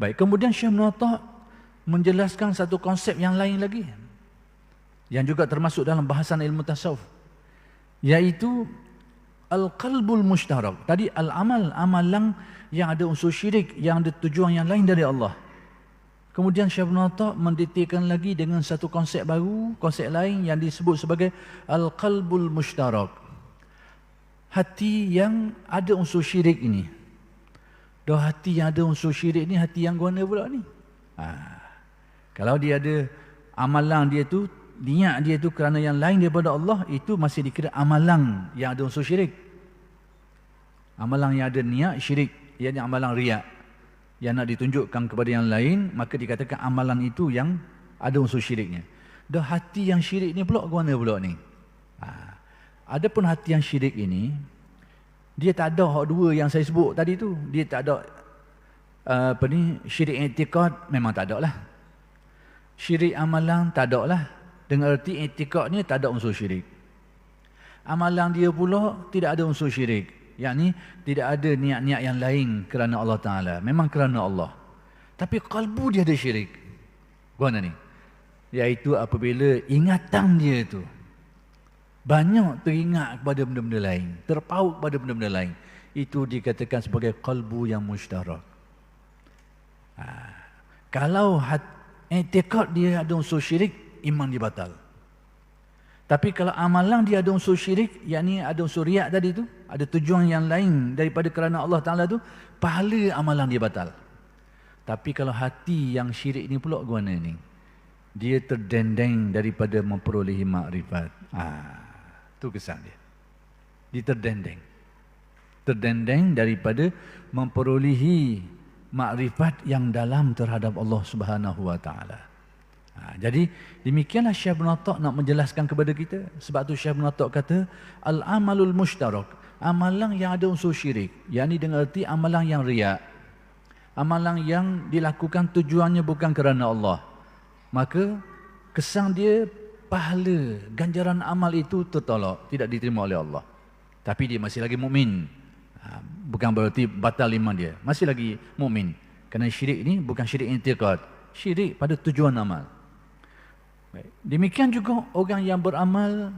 Baik, kemudian Syekh Ibn Atta' menjelaskan satu konsep yang lain lagi, yang juga termasuk dalam bahasan ilmu tasawuf, yaitu al-qalbul mushtarak. Tadi al-amal, amalan yang ada unsur syirik, yang ada tujuan yang lain dari Allah. Kemudian Syekh Ibn Atta' mendetailkan lagi dengan satu konsep baru, konsep lain yang disebut sebagai al-qalbul mushtarak. Hati yang ada unsur syirik ini. Hati yang ada unsur syirik ni, hati yang guana pula ni. Kalau dia ada amalan dia tu, niat dia tu kerana yang lain daripada Allah, itu masih dikira amalan yang ada unsur syirik. Amalan yang ada niat syirik, iaitu amalan riak, yang nak ditunjukkan kepada yang lain, maka dikatakan amalan itu yang ada unsur syiriknya. Hati yang syirik ni pula guana pula ni. Adapun hati yang syirik ini, dia tak ada hak dua yang saya sebut tadi tu. Dia tak ada syirik i'tiqad, memang tak ada lah. Syirik amalan tak ada lah. Dengan erti i'tiqadnya tak ada unsur syirik. Amalan dia pula tidak ada unsur syirik. Yakni tidak ada niat-niat yang lain kerana Allah Ta'ala. Memang kerana Allah. Tapi kalbu dia ada syirik. Guana ni. Iaitu apabila ingatan dia tu banyak teringat kepada benda-benda lain, terpaut kepada benda-benda lain, itu dikatakan sebagai qalbu yang mushtarak. Kalau i'tiqad dia ada unsur syirik, iman dia batal. Tapi kalau amalan dia ada unsur syirik, yakni ada unsur riak tadi tu, ada tujuan yang lain daripada kerana Allah Ta'ala tu, pahala amalan dia batal. Tapi kalau hati yang syirik ni pula guana ni, dia terdendeng daripada memperolehi makrifat. Itu kesan dia. Dia terdendeng. Terdendeng daripada memperolehi makrifat yang dalam terhadap Allah Subhanahu Wa Taala. Jadi demikianlah Syekh Ibn Atta' nak menjelaskan kepada kita. Sebab tu Syekh Ibn Atta' kata al-amalul mushtarak, amalan yang ada unsur syirik, yakni dengan erti amalan yang riak, amalan yang dilakukan tujuannya bukan kerana Allah, maka kesan dia, pahala, ganjaran amal itu tertolak, tidak diterima oleh Allah. Tapi dia masih lagi mukmin. Bukan berarti batal iman dia, masih lagi mukmin. Kerana syirik ini bukan syirik i'tiqad, syirik pada tujuan amal. Baik. Demikian juga orang yang beramal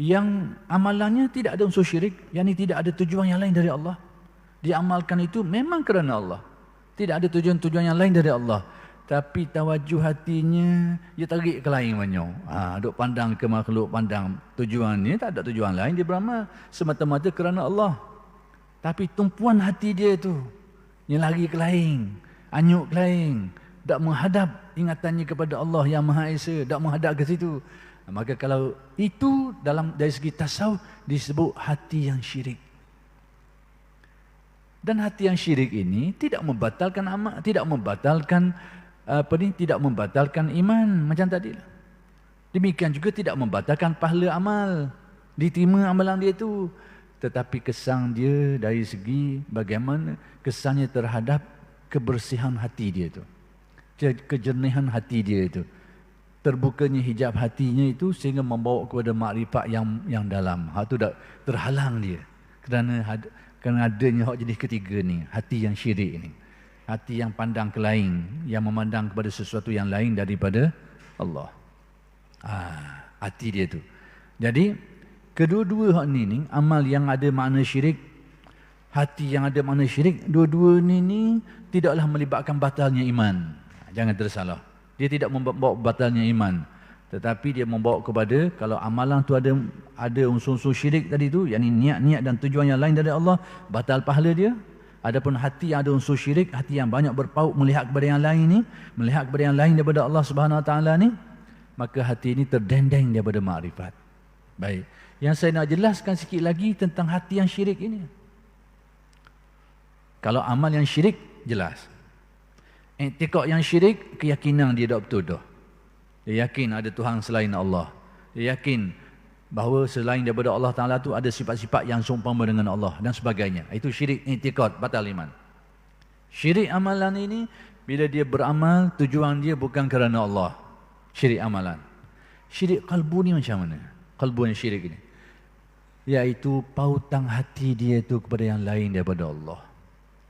yang amalannya tidak ada unsur syirik, yakni tidak ada tujuan yang lain dari Allah. Dia amalkan itu memang kerana Allah, tidak ada tujuan-tujuan yang lain dari Allah. Tapi tawajuh hatinya, dia tarik ke lain banyak. Duk pandang ke makhluk, pandang tujuannya, tak ada tujuan lain. Dia beramal semata-mata kerana Allah. Tapi tumpuan hati dia tu, yang lari ke lain, anyuk ke lain, tak menghadap ingatannya kepada Allah yang Maha Esa, tak menghadap ke situ. Maka kalau itu dari segi tasawuf disebut hati yang syirik. Dan hati yang syirik ini tidak membatalkan amal, tidak membatalkan iman macam tadi. Demikian juga tidak membatalkan pahala amal, diterima amalan dia itu. Tetapi kesan dia dari segi bagaimana kesannya terhadap kebersihan hati dia itu, kejernihan hati dia itu, terbukanya hijab hatinya itu sehingga membawa kepada makrifat yang dalam. Itu dah terhalang dia kerana adanya hak jenis ketiga ni, hati yang syirik ni. Hati yang pandang ke lain, yang memandang kepada sesuatu yang lain daripada Allah. Hati dia tu. Jadi kedua-dua hak ni, amal yang ada makna syirik, hati yang ada makna syirik, dua-dua ni tidaklah melibatkan batalnya iman. Jangan tersalah. Dia tidak membawa batalnya iman, tetapi dia membawa kepada, kalau amalan tu ada unsur-unsur syirik tadi tu, yakni niat-niat dan tujuan yang lain dari Allah, batal pahala dia. Adapun hati yang ada unsur syirik, hati yang banyak berpaut melihat kepada yang lain ni, melihat kepada yang lain daripada Allah Subhanahu Wa Taala ni, maka hati ini terdendeng daripada makrifat. Baik, yang saya nak jelaskan sikit lagi tentang hati yang syirik ini. Kalau amal yang syirik jelas. I'tiqad yang syirik, keyakinan dia tak betul dah. Dia yakin ada Tuhan selain Allah. Dia yakin bahawa selain daripada Allah Ta'ala tu ada sifat-sifat yang seumpama dengan Allah dan sebagainya. Itu syirik i'tiqad, batal iman. Syirik amalan ini, bila dia beramal, tujuan dia bukan kerana Allah. Syirik amalan. Syirik kalbu ni macam mana? Kalbu yang syirik ini, iaitu pautan hati dia tu kepada yang lain daripada Allah.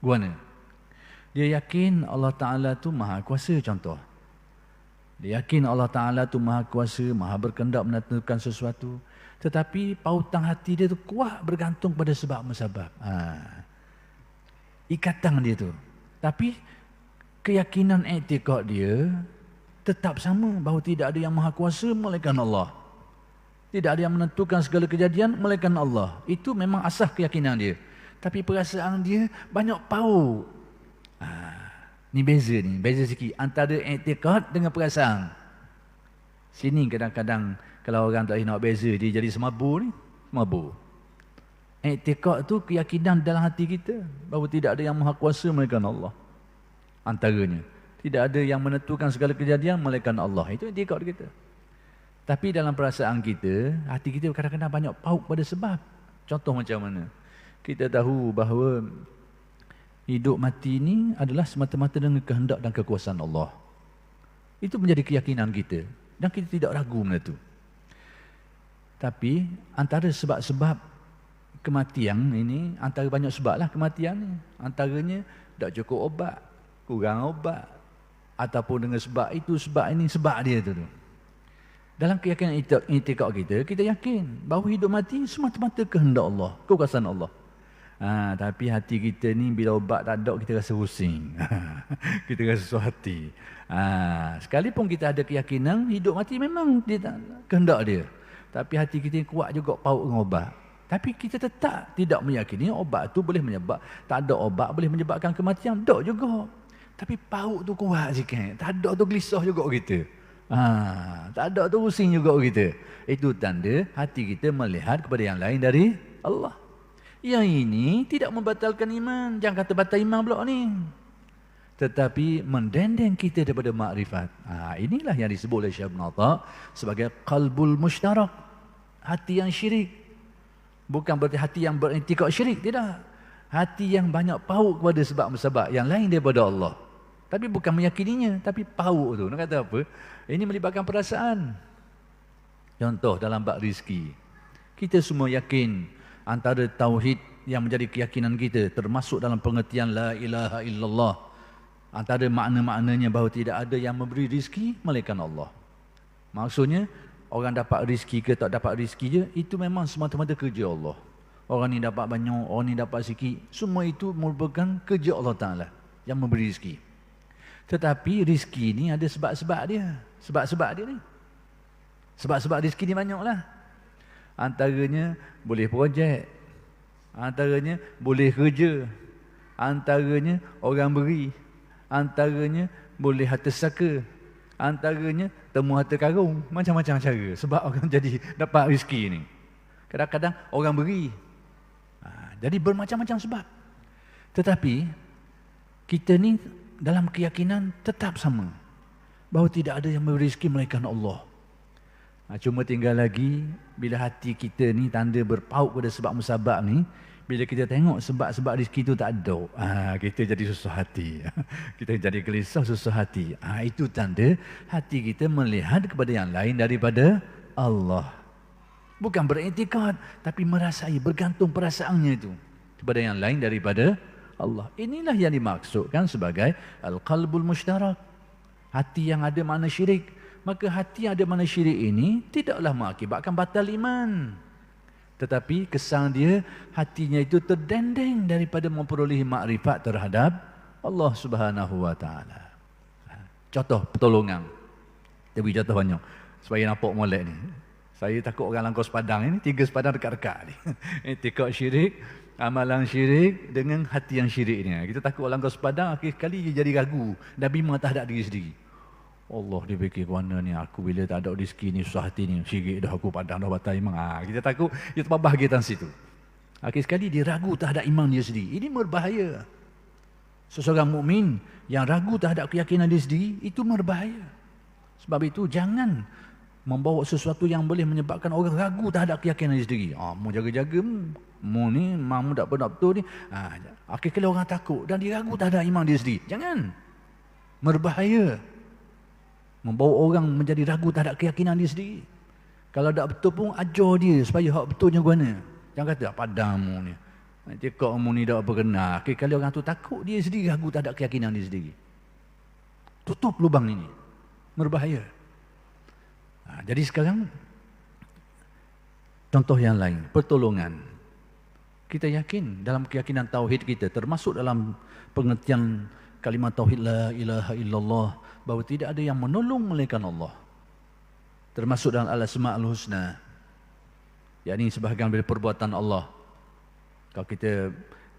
Guana, Dia yakin Allah Ta'ala tu maha kuasa contoh. Dia yakin Allah Ta'ala tu maha kuasa, maha berkehendak menentukan sesuatu. Tetapi pautan hati dia tu kuat bergantung pada sebab musabab. Ikatan dia tu. Tapi keyakinan i'tiqad dia tetap sama bahawa tidak ada yang maha kuasa melainkan Allah. Tidak ada yang menentukan segala kejadian melainkan Allah. Itu memang asas keyakinan dia. Tapi perasaan dia banyak paut. Ni beza ni. Beza sikit antara i'tiqad dengan perasaan. Sini kadang-kadang kalau orang tak nak beza, dia jadi semabur ni. Semabur. I'tiqad tu keyakinan dalam hati kita bahawa tidak ada yang maha kuasa melainkan Allah. Antaranya. Tidak ada yang menentukan segala kejadian melainkan Allah. Itu i'tiqad kita. Tapi dalam perasaan kita, hati kita kadang-kadang banyak paut pada sebab. Contoh macam mana? Kita tahu bahawa hidup mati ini adalah semata-mata dengan kehendak dan kekuasaan Allah. Itu menjadi keyakinan kita. Dan kita tidak ragu benda itu. Tapi antara sebab-sebab kematian ini, antara banyak sebab lah kematian ni. Antaranya tak cukup obat, kurang obat. Ataupun dengan sebab itu, sebab ini, sebab dia tu. Dalam keyakinan i'tiqad kita yakin bahawa hidup mati semata-mata kehendak Allah, kekuasaan Allah. Tapi hati kita ni bila obat tak ada, kita rasa pusing. Kita rasa susah hati. Sekalipun kita ada keyakinan hidup mati memang dia kehendak dia. Tapi hati kita kuat juga paut dengan obat. Tapi kita tetap tidak meyakini obat tu boleh menyebab, tak ada obat boleh menyebabkan kematian. Tak juga. Tapi paut tu kuat sikit. Tak ada tu gelisah juga kita. Tak ada tu pusing juga kita. Itu tanda hati kita melihat kepada yang lain dari Allah. Yang ini tidak membatalkan iman. Jangan kata batal iman pula ni. Tetapi mendendeng kita daripada makrifat. Inilah yang disebut oleh Syekh Ibn Atta sebagai qalbul mushtarak. Hati yang syirik. Bukan berarti hati yang beriktikad syirik. Tidak. Hati yang banyak paut kepada sebab-sebab yang lain daripada Allah. Tapi bukan meyakininya, tapi paut tu. Nak kata apa? Ini melibatkan perasaan. Contoh dalam bab rezeki. Kita semua yakin antara tauhid yang menjadi keyakinan kita termasuk dalam pengertian la ilaha illallah. Antara makna-maknanya bahawa tidak ada yang memberi rezeki melainkan Allah. Maksudnya orang dapat rezeki ke tak dapat rezeki je, itu memang semata-mata kerja Allah. Orang ni dapat banyak, orang ni dapat sikit, semua itu merupakan kerja Allah Ta'ala yang memberi rezeki. Tetapi rezeki ni ada sebab-sebab dia. Sebab-sebab dia ni. Sebab-sebab rezeki ni banyaklah. Antaranya boleh projek. Antaranya boleh kerja. Antaranya orang beri. Antaranya boleh harta saka. Antaranya temu harta karung. Macam-macam cara. Sebab orang jadi dapat rezeki ni. Kadang-kadang orang beri. Jadi bermacam-macam sebab. Tetapi kita ni dalam keyakinan tetap sama bahawa tidak ada yang memberi rezeki melainkan Allah. Cuma tinggal lagi bila hati kita ni tanda berpaut pada sebab musabab ni, bila kita tengok sebab-sebab rezeki tu tak ada, kita jadi susah hati. Kita jadi gelisah, susah hati. Itu tanda hati kita melihat kepada yang lain daripada Allah. Bukan beriktikad, tapi merasai, bergantung perasaannya itu kepada yang lain daripada Allah. Inilah yang dimaksudkan sebagai al-qalbul mushtarak. Hati yang ada makna syirik. Maka hati yang ada makna syirik ini tidaklah mengakibatkan batal iman. Tetapi kesan dia, hatinya itu terdendeng daripada memperolehi makrifat terhadap Allah Subhanahu Wa Taala. Contoh pertolongan. Kita beri contoh banyak supaya nampak molek ni. Saya takut orang langkau sepadang ini, 3 sepadang dekat-dekat ni. I'tiqad syirik, amalan syirik dengan hati yang syirik ni. Kita takut orang langkau sepadang, akhir sekali dia jadi ragu. Nabi mengatakan diri sendiri. Allah dia fikir mana ni, aku bila tak ada rezeki ni susah hati ni, syirik dah aku padang dah batal iman. Kita takut dia terbabah kita situ. Akhir sekali dia ragu terhadap iman dia sendiri. Ini berbahaya. Seseorang mukmin yang ragu terhadap keyakinan dia sendiri, itu berbahaya. Sebab itu jangan membawa sesuatu yang boleh menyebabkan orang ragu terhadap keyakinan dia sendiri. Mu jaga-jaga mu ni, mu tak pernah betul ni. Akhir-akhir orang takut dan dia ragu terhadap iman dia sendiri. Jangan. Berbahaya. Membawa orang menjadi ragu terhadap keyakinan dia sendiri. Kalau tak betul pun ajar dia supaya hak betulnya guna. Jangan kata padamu ni. I'tiqad umum ni tak berkenal. Kali orang tu takut, dia sendiri ragu, tak ada keyakinan dia sendiri. Tutup lubang ini. Berbahaya. Jadi sekarang contoh yang lain, pertolongan. Kita yakin dalam keyakinan tauhid kita, termasuk dalam pengertian kalimat tauhid la ilaha illallah, bahawa tidak ada yang menolong melainkan Allah. Termasuk dalam al-asma'ul husna, yakni sebahagian dari perbuatan Allah. Kalau kita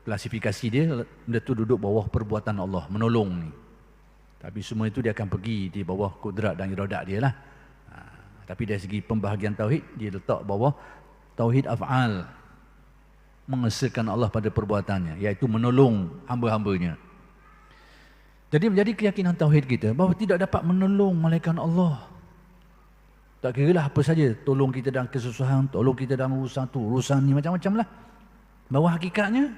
klasifikasi dia, benda tu duduk bawah perbuatan Allah, menolong ni. Tapi semua itu dia akan pergi di bawah kudrat dan iradat dia lah. Tapi dari segi pembahagian tauhid, dia letak bawah tauhid af'al, mengesahkan Allah pada perbuatannya, iaitu menolong hamba-hambanya. Jadi menjadi keyakinan tauhid kita bahawa tidak dapat menolong melainkan Allah. Tak kiralah apa saja, tolong kita dalam kesusahan, tolong kita dalam urusan tu, urusan ni, macam-macam lah. Bahawa hakikatnya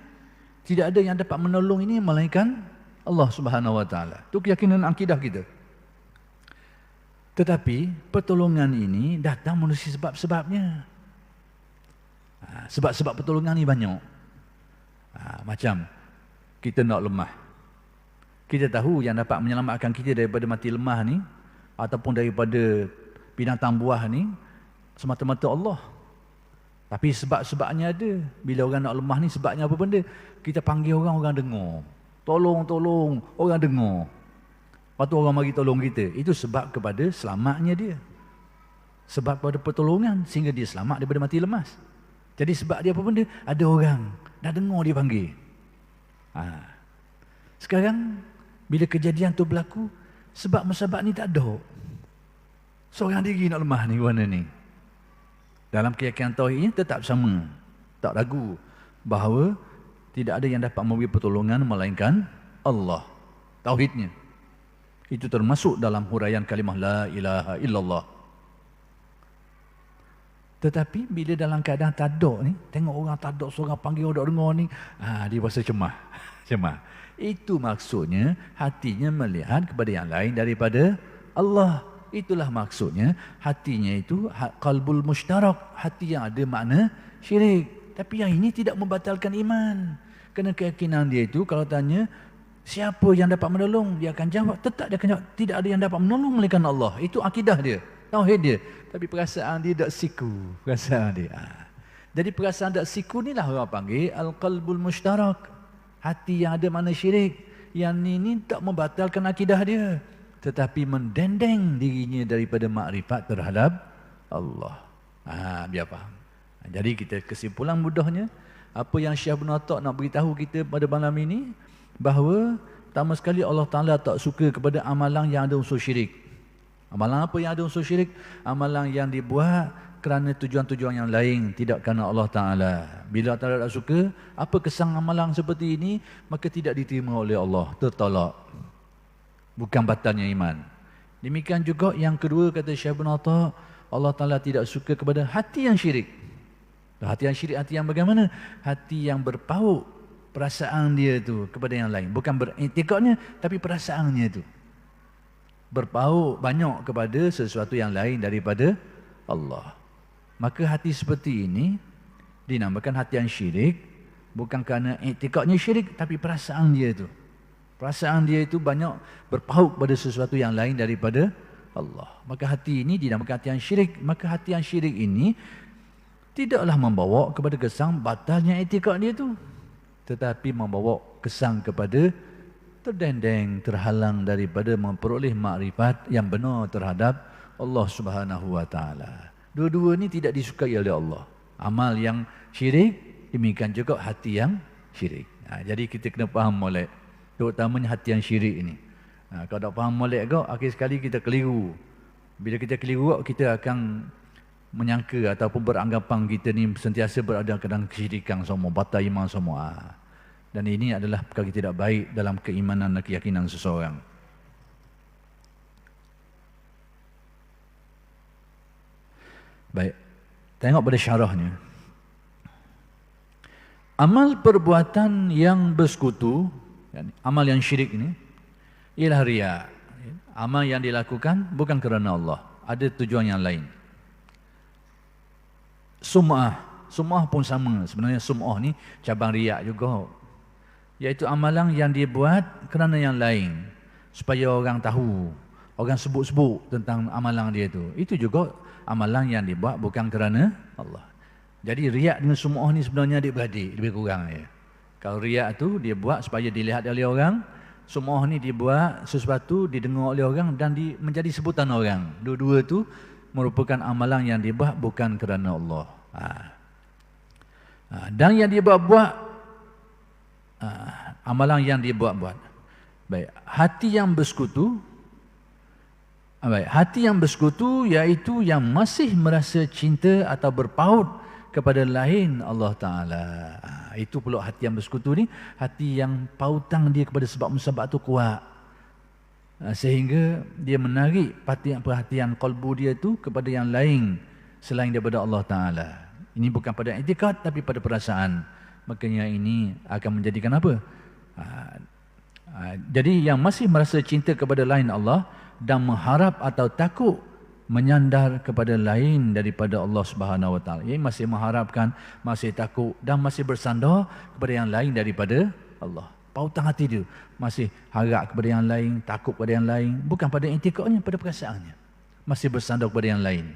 tidak ada yang dapat menolong ini melainkan Allah Subhanahu Wa Taala. Itu keyakinan akidah kita. Tetapi pertolongan ini datang melalui sebab-sebabnya. Sebab-sebab pertolongan ni banyak. Macam kita nak lemah. Kita tahu yang dapat menyelamatkan kita daripada mati lemah ni, ataupun daripada binatang buah ni, semata-mata Allah. Tapi sebab-sebabnya ada. Bila orang nak lemah ni, sebabnya apa benda? Kita panggil orang, orang dengar. Tolong, tolong, orang dengar. Lepas tu orang mari tolong kita. Itu sebab kepada selamatnya dia. Sebab kepada pertolongan, sehingga dia selamat daripada mati lemas. Jadi sebab dia apa benda? Ada orang dah dengar dia panggil. Sekarang bila kejadian tu berlaku, sebab-sebab ni tak ada. Seorang diri nak lemah ni, mana ni? Dalam keyakinan tauhidnya tetap sama. Tak ragu bahawa tidak ada yang dapat memberi pertolongan melainkan Allah. Tauhidnya. Itu termasuk dalam huraian kalimah la ilaha illallah. Tetapi bila dalam keadaan tadak ni, tengok orang tadak, seorang panggil orang dengar ni, dia rasa cemah. Cemah. Itu maksudnya hatinya melihat kepada yang lain daripada Allah. Itulah maksudnya hatinya itu qalbul mushtarak, hati yang ada makna syirik. Tapi yang ini tidak membatalkan iman. Kerana keyakinan dia itu kalau tanya siapa yang dapat menolong, dia akan jawab, tetap dia akan jawab tidak ada yang dapat menolong melainkan Allah. Itu akidah dia, tauhid dia. Tapi perasaan dia tak siku, perasaan dia. Jadi perasaan tak siku ni lah orang panggil al-qalbul mushtarak, hati yang ada makna syirik. Yang ini tak membatalkan akidah dia, tetapi mendendeng dirinya daripada makrifat terhadap Allah. Biar faham. Jadi kita kesimpulan mudahnya, apa yang Syekh Ibn Atta' nak beritahu kita pada malam ini, bahawa pertama sekali Allah Ta'ala tak suka kepada amalan yang ada unsur syirik. Amalan apa yang ada unsur syirik? Amalan yang dibuat kerana tujuan-tujuan yang lain, tidak kerana Allah Ta'ala. Bila Allah Ta'ala tak suka, apa kesan amalan seperti ini, maka tidak diterima oleh Allah, tertolak. Bukan batalnya iman. Demikian juga yang kedua, kata Syekh Ibn Atta', Allah Ta'ala tidak suka kepada hati yang syirik. Hati yang syirik, hati yang bagaimana? Hati yang berpaut perasaan dia tu kepada yang lain. Bukan beriktikadnya, tapi perasaannya tu berpaut banyak kepada sesuatu yang lain daripada Allah. Maka hati seperti ini dinamakan hati yang syirik. Bukan kerana iktikadnya syirik, tapi perasaan dia tu. Perasaan dia itu banyak berpaut pada sesuatu yang lain daripada Allah. Maka hati ini dinamakan hati yang syirik. Maka hati yang syirik ini tidaklah membawa kepada kesan batalnya iktikad dia tu, tetapi membawa kesan kepada terdendeng, terhalang daripada memperoleh makrifat yang benar terhadap Allah Subhanahu Wa Taala. Dua-dua ni tidak disukai oleh Allah. Amal yang syirik, demikian juga hati yang syirik. Jadi kita kena faham molek, terutamanya hati yang syirik ini. Kalau tak faham molek kau, akhir sekali kita keliru. Bila kita keliru, kita akan menyangka ataupun beranggapan kita ni sentiasa berada dalam kesyirikan semua, batal iman semua. Dan ini adalah perkara tidak baik dalam keimanan dan keyakinan seseorang. Baik, tengok pada syarahnya. Amal perbuatan yang bersekutu, amal yang syirik ini, ialah riya. Amal yang dilakukan bukan kerana Allah, ada tujuan yang lain. Sum'ah, Sum'ah pun sama. Sebenarnya sum'ah ni cabang riak juga. Iaitu amalan yang dia buat kerana yang lain. Supaya orang tahu. Orang sebut-sebut tentang amalan dia tu. Itu juga amalan yang dibuat bukan kerana Allah. Jadi riak dengan sum'ah ni sebenarnya adik-beradik, lebih kurang ya. Kalau riak tu dia buat supaya dilihat oleh orang, sum'ah ni dia buat sesuatu didengar oleh orang dan menjadi sebutan orang. Dua-dua tu merupakan amalan yang dibuat bukan kerana Allah. Dan yang dia buat amalan yang dia buat. Baik, hati yang bersekutu. Baik, hati yang bersekutu iaitu yang masih merasa cinta atau berpaut kepada lain Allah Ta'ala. Itu pula hati yang bersekutu ni, hati yang pautang dia kepada sebab musabak tu kuat. Sehingga dia menarik perhatian kalbu dia tu kepada yang lain selain daripada Allah Ta'ala. Ini bukan pada i'tikad tapi pada perasaan. Makanya ini akan menjadikan apa? Jadi yang masih merasa cinta kepada lain Allah dan mengharap atau takut menyandar kepada lain daripada Allah Subhanahu Wa Taala. Ia masih mengharapkan, masih takut dan masih bersandar kepada yang lain daripada Allah. Pautang hati dia masih harap kepada yang lain, takut kepada yang lain, bukan pada i'tikadnya, pada perasaannya. Masih bersandar kepada yang lain.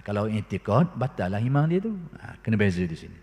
Kalau i'tikad, batallah iman dia tu. Kena beza di sini.